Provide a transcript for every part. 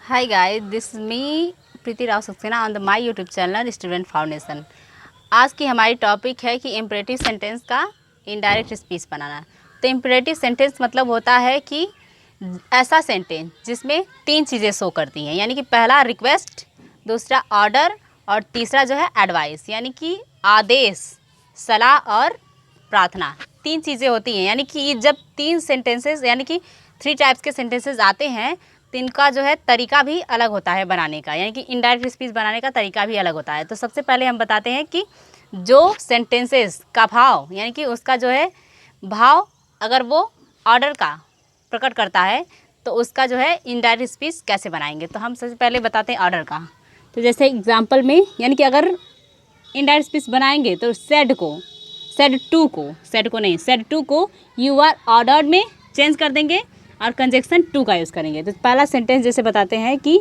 Hi guys, this is me Preeti Rao Saxena on the my YouTube channel student foundation. आज की हमारी topic है कि इम्परेटिव सेंटेंस का इनडायरेक्ट स्पीच बनाना। तो इम्परेटिव सेंटेंस मतलब होता है कि ऐसा सेंटेंस जिसमें तीन चीज़ें शो करती हैं, यानी कि पहला रिक्वेस्ट, दूसरा ऑर्डर और तीसरा जो है एडवाइस, यानी कि आदेश, सलाह और प्रार्थना। तीन चीज़ें होती हैं, यानी कि जब तीन सेंटेंसेस यानी कि 3 टाइप्स के सेंटेंसेस आते हैं तो इनका जो है तरीका भी अलग होता है बनाने का, यानी कि इनडायरेक्ट स्पीच बनाने का तरीका भी अलग होता है। तो सबसे पहले हम बताते हैं कि जो सेंटेंसेस का भाव, यानी कि उसका जो है भाव अगर वो ऑर्डर का प्रकट करता है तो उसका जो है इनडायरेक्ट स्पीच कैसे बनाएंगे। तो हम सबसे पहले बताते हैं ऑर्डर का। तो जैसे एग्जाम्पल में, यानी कि अगर इनडायरेक्ट स्पीच बनाएंगे तो सेड टू को यू आर ऑर्डर्ड में चेंज कर देंगे और कंजक्शन टू का यूज़ करेंगे। तो पहला सेंटेंस जैसे बताते हैं कि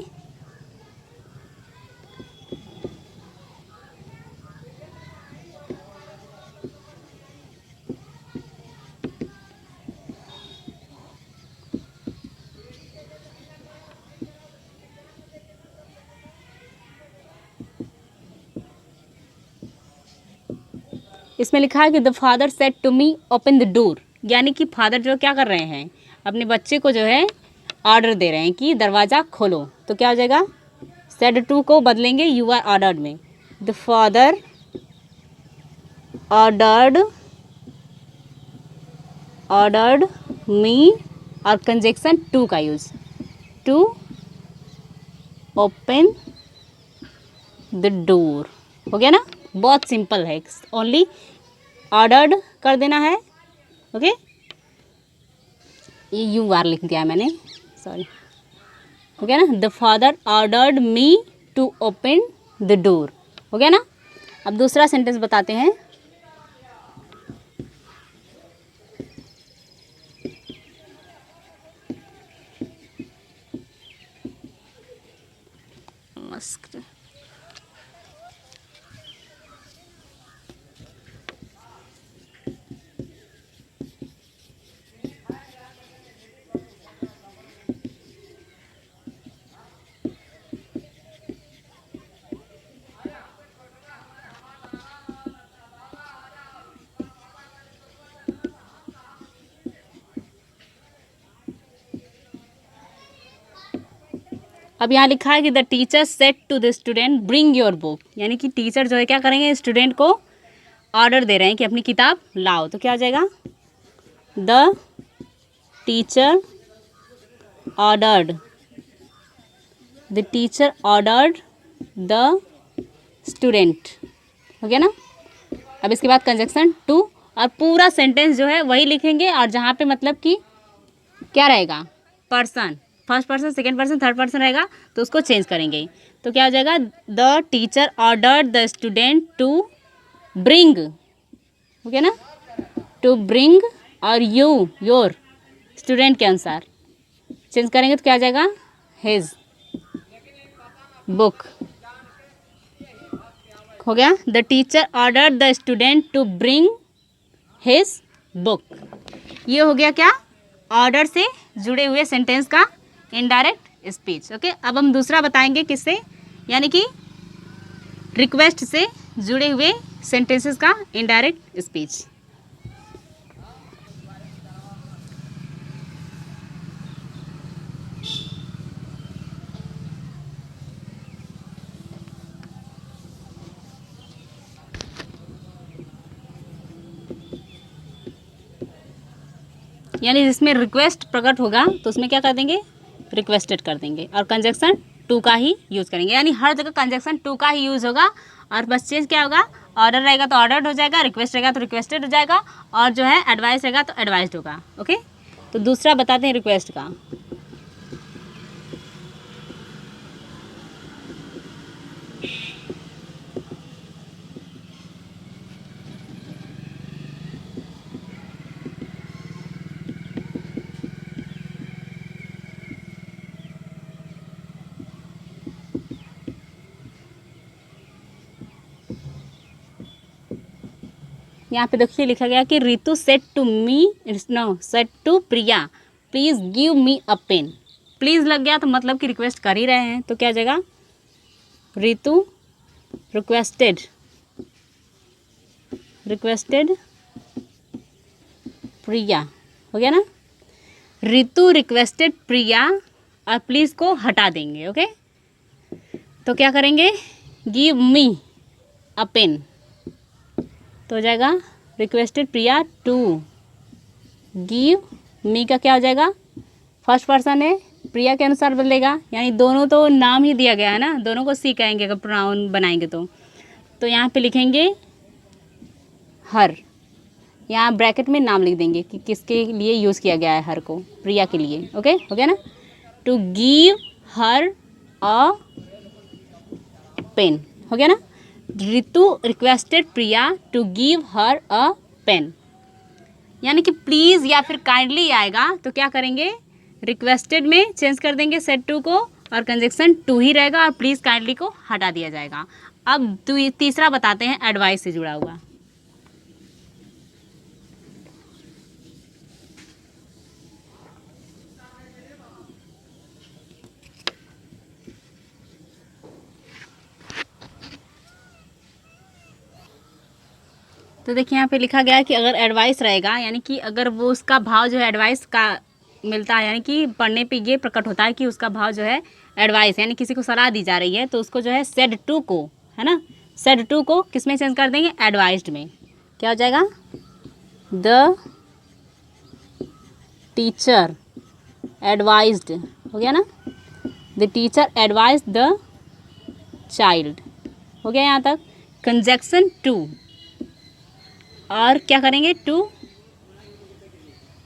इसमें लिखा है कि the father said to me open the door, यानी कि फादर जो क्या कर रहे हैं, अपने बच्चे को जो है ऑर्डर दे रहे हैं कि दरवाज़ा खोलो। तो क्या हो जाएगा, सेड टू को बदलेंगे यू आर ऑर्डर्ड में। द फादर ऑर्डर्ड मी और कंजक्शन टू का use, to open the door. हो गया ना, बहुत सिंपल है, ओनली ऑर्डर्ड कर देना है। ओके, ये यू आर लिख दिया मैंने, सॉरी। हो गया ना, the father ordered me to open the door. हो गया ना। अब दूसरा सेंटेंस बताते हैं। अब यहाँ लिखा है कि the teacher said to the student bring your book, यानी कि टीचर जो है क्या करेंगे, स्टूडेंट को ऑर्डर दे रहे हैं कि अपनी किताब लाओ। तो क्या हो जाएगा, the teacher ordered the student. हो गया ना। अब इसके बाद कंजक्शन टू, और पूरा सेंटेंस जो है वही लिखेंगे, और जहाँ पे मतलब कि क्या रहेगा, person, first person, second person, third person रहेगा तो उसको चेंज करेंगे। तो क्या हो जाएगा, the teacher ordered the student to bring. हो गया ना, टू ब्रिंग, और योर स्टूडेंट के अनुसार चेंज करेंगे तो क्या आ जाएगा, हिज बुक। हो गया, the teacher ordered the student to bring his book. ये हो गया क्या, ऑर्डर से जुड़े हुए सेंटेंस का इनडायरेक्ट स्पीच। ओके, अब हम दूसरा बताएंगे किससे, यानी कि रिक्वेस्ट से जुड़े हुए सेंटेंसेस का इनडायरेक्ट स्पीच। यानी जिसमें रिक्वेस्ट प्रकट होगा तो उसमें क्या कर देंगे, रिक्वेस्टेड कर देंगे, और कंजक्शन टू का ही यूज़ करेंगे। यानी हर जगह कंजक्शन टू का ही यूज़ होगा, और बस चेंज क्या होगा, ऑर्डर रहेगा तो ऑर्डर्ड हो जाएगा, रिक्वेस्ट रहेगा तो रिक्वेस्टेड हो जाएगा, और जो है एडवाइस रहेगा तो एडवाइस्ड होगा। ओके, तो दूसरा बताते हैं रिक्वेस्ट का। यहाँ पे देखिए लिखा गया कि Ritu said to Priya please give me a pen. Please लग गया तो मतलब कि रिक्वेस्ट कर ही रहे हैं, तो क्या जगह रितु रिक्वेस्टेड प्रिया, हो गया ना। रितु रिक्वेस्टेड प्रिया और प्लीज़ को हटा देंगे। ओके, तो क्या करेंगे, गिव मी अ पेन, तो हो जाएगा requested Priya to give me का क्या हो जाएगा, फर्स्ट पर्सन है, प्रिया के अनुसार बदलेगा, यानी दोनों तो नाम ही दिया गया है ना, दोनों को सी कहेंगे अगर प्रोनाउन बनाएंगे तो यहाँ पे लिखेंगे हर, यहाँ ब्रैकेट में नाम लिख देंगे कि किसके लिए यूज़ किया गया है हर को, प्रिया के लिए। ओके, हो गया ना। To give her a pen, हो गया ना। Ritu requested Priya to give her a pen, यानी कि प्लीज़ या फिर काइंडली आएगा तो क्या करेंगे, रिक्वेस्टेड में चेंज कर देंगे सेड टू को और कंजक्शन टू ही रहेगा और प्लीज़ काइंडली को हटा दिया जाएगा। अब तीसरा बताते हैं एडवाइस से जुड़ा हुआ। तो देखिए यहाँ पे लिखा गया है कि अगर एडवाइस रहेगा, यानी कि अगर वो उसका भाव जो है एडवाइस का मिलता है, यानी कि पढ़ने पे ये प्रकट होता है कि उसका भाव जो है एडवाइस, यानी किसी को सलाह दी जा रही है, तो उसको जो है सेड टू को, है ना, सेड टू को किस में चेंज कर देंगे, एडवाइज्ड में। क्या हो जाएगा, द टीचर एडवाइज्ड, हो गया ना, the teacher advise the child, हो गया यहाँ तक। कंजक्शन टू और क्या करेंगे, टू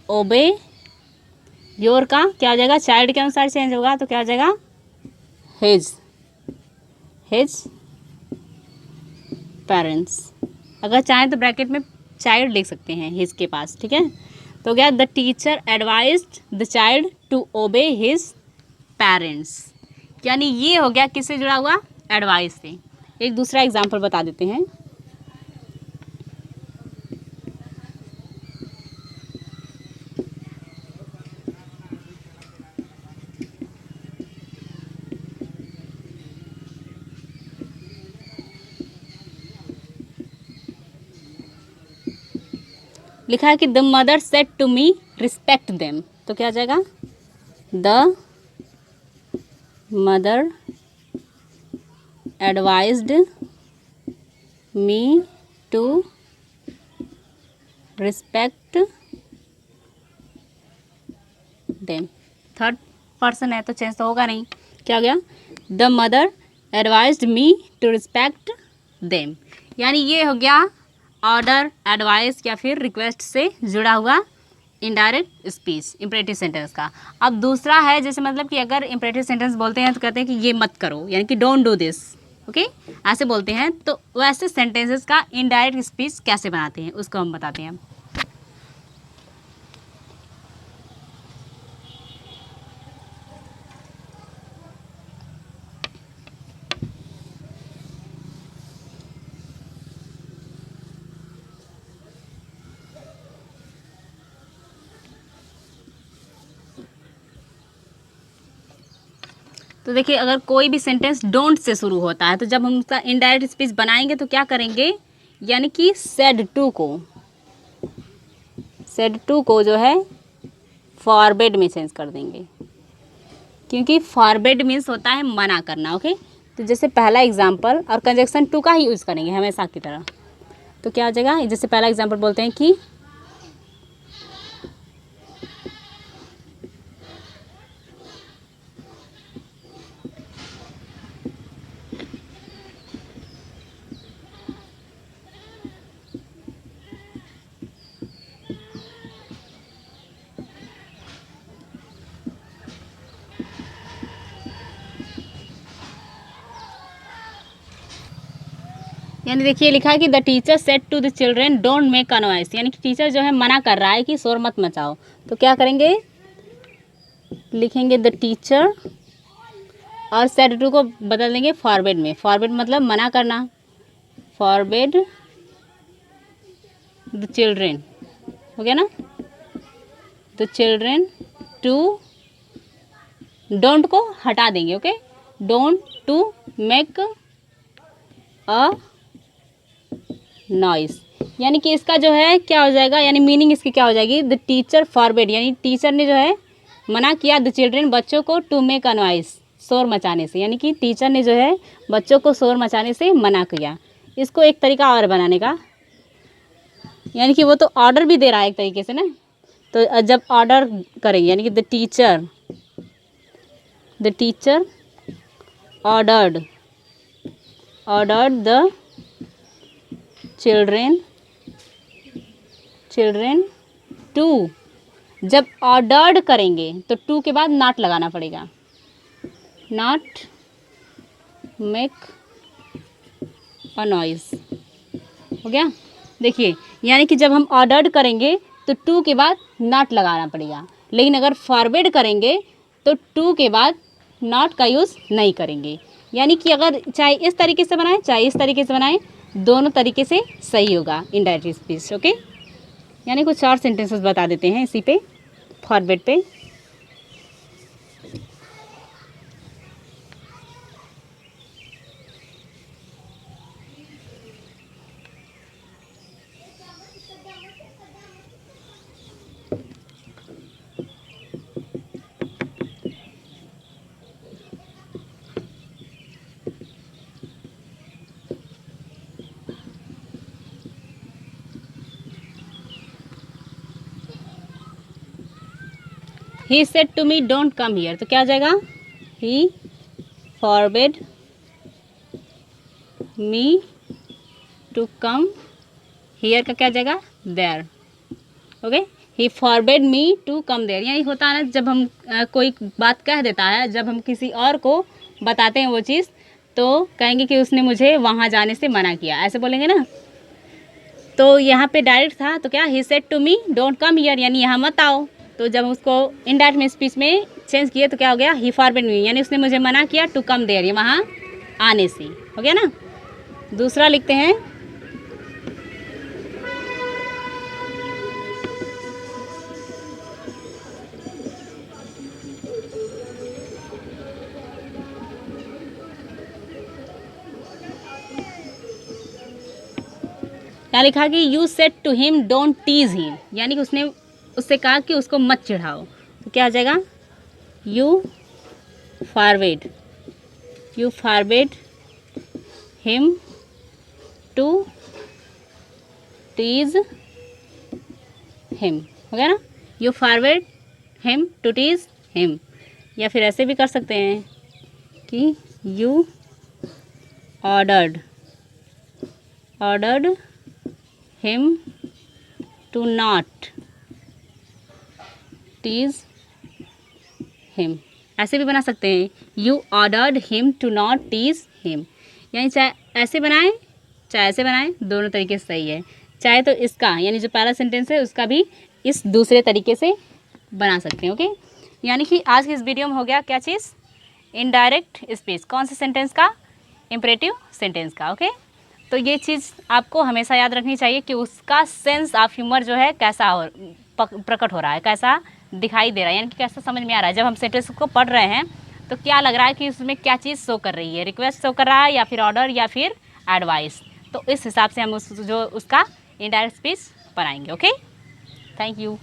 ओबे योर का क्या हो जाएगा, चाइल्ड के अनुसार चेंज होगा, तो क्या हो जाएगा, हिज पेरेंट्स। अगर चाहें तो ब्रैकेट में चाइल्ड लिख सकते हैं हिज के पास, ठीक है। तो क्या, the teacher advised the child to obey his parents, यानी ये हो गया किससे जुड़ा हुआ, एडवाइस से। एक दूसरा एग्जाम्पल बता देते हैं। लिखा है कि the mother said to me respect them, तो क्या आ जाएगा, the mother advised me to respect them. Third person है तो चेंज तो होगा नहीं, क्या हो गया, the mother advised me to respect them, यानी ये हो गया ऑर्डर, एडवाइस या फिर रिक्वेस्ट से जुड़ा हुआ इनडायरेक्ट स्पीच इंपरेटिव सेंटेंस का। अब दूसरा है, जैसे मतलब कि अगर इंपरेटिव सेंटेंस बोलते हैं तो कहते हैं कि ये मत करो, यानी कि डोंट डू दिस, ओके, ऐसे बोलते हैं। तो वैसे सेंटेंसेस का इनडायरेक्ट स्पीच कैसे बनाते हैं उसको हम बताते हैं। तो देखिए, अगर कोई भी सेंटेंस डोंट से शुरू होता है तो जब हम उसका इनडायरेक्ट स्पीच बनाएंगे तो क्या करेंगे, यानी कि सेड टू को जो है फॉरबिड में चेंज कर देंगे, क्योंकि फॉरबिड मीन्स होता है मना करना। ओके, तो जैसे पहला एग्जाम्पल और कंजक्शन टू का ही यूज़ करेंगे हमेशा की तरह। तो क्या हो जाएगा, जैसे पहला एग्जाम्पल बोलते हैं कि यानी देखिए लिखा है कि the teacher said to the children don't make a noise, यानी कि टीचर जो है मना कर रहा है कि शोर मत मचाओ। तो क्या करेंगे, लिखेंगे द टीचर और सेड टू को बदल देंगे फॉरबिड में। फॉरबिड मतलब मना करना, फॉरबिड द चिल्ड्रेन, हो गया ना, द चिल्ड्रेन टू डोंट को हटा देंगे, okay. Don't to make a noise, यानी कि इसका जो है क्या हो जाएगा, यानी मीनिंग इसकी क्या हो जाएगी, द टीचर फॉरबिड, यानी टीचर ने जो है मना किया द चिल्ड्रेन, बच्चों को, टू मेक अ नॉइस, शोर मचाने से, यानी कि टीचर ने जो है बच्चों को शोर मचाने से मना किया। इसको एक तरीका और बनाने का, यानी कि वो तो ऑर्डर भी दे रहा है एक तरीके से ना, तो जब ऑर्डर करेंगे यानी कि the teacher ordered the children to, जब ऑर्डर्ड करेंगे तो टू के बाद नॉट लगाना पड़ेगा, नॉट मेक अ नॉइस, हो गया। देखिए यानी कि जब हम ऑर्डर्ड करेंगे तो टू के बाद नॉट लगाना पड़ेगा, लेकिन अगर फॉरवर्ड करेंगे तो टू के बाद नॉट का यूज़ नहीं करेंगे। यानी कि अगर चाहे इस तरीके से बनाएं चाहे इस तरीके से बनाएं, दोनों तरीके से सही होगा इनडायरेक्ट स्पीच, ओके। यानी कुछ और सेंटेंसेस बता देते हैं इसी पे, फॉरवर्ड पे। He said to me don't come here, तो क्या आ जाएगा, he forbade me to come here का क्या आ जाएगा, there, okay. he forbade me to come there, यही होता है ना जब हम कोई बात कह देता है, जब हम किसी और को बताते हैं वो चीज़, तो कहेंगे कि उसने मुझे वहाँ जाने से मना किया, ऐसे बोलेंगे ना। तो यहाँ पे डायरेक्ट था तो क्या, he said to me don't come here, यानी यहाँ मत आओ। तो जब उसको इनडायरेक्ट में स्पीच में चेंज किए तो क्या हो गया, ही फॉरबिड मी, यानी उसने मुझे मना किया टू कम देयर, ये वहाँ आने से, हो गया ना। दूसरा लिखते हैं, क्या लिखा कि you said to him don't tease him, यानी कि उसने उससे कहा कि उसको मत चिढ़ाओ, तो क्या आ जाएगा, you forbid him to tease him, हो गया ना। You forbid him to tease him, या फिर ऐसे भी कर सकते हैं कि you ordered him to not tease him, ऐसे भी बना सकते हैं, you ordered him to not tease him, यानी चाहे ऐसे बनाएं चाहे ऐसे बनाएं, दोनों तरीके से सही है। चाहे तो इसका यानी जो पहला सेंटेंस है उसका भी इस दूसरे तरीके से बना सकते हैं, ओके। यानी कि आज की इस वीडियो में हो गया क्या चीज़, इनडायरेक्ट स्पीच, कौन से सेंटेंस का, इम्परेटिव सेंटेंस का, ओके। तो ये चीज़ आपको हमेशा याद रखनी चाहिए कि उसका सेंस ऑफ ह्यूमर जो है कैसा प्रकट हो रहा है, कैसा दिखाई दे रहा है, यानी कि कैसा समझ में आ रहा है। जब हम सेंटेंस को पढ़ रहे हैं तो क्या लग रहा है कि उसमें क्या चीज़ शो कर रही है, रिक्वेस्ट शो कर रहा है या फिर ऑर्डर या फिर एडवाइस, तो इस हिसाब से हम उसका इनडायरेक्ट स्पीच बनाएंगे, ओके। Thank you.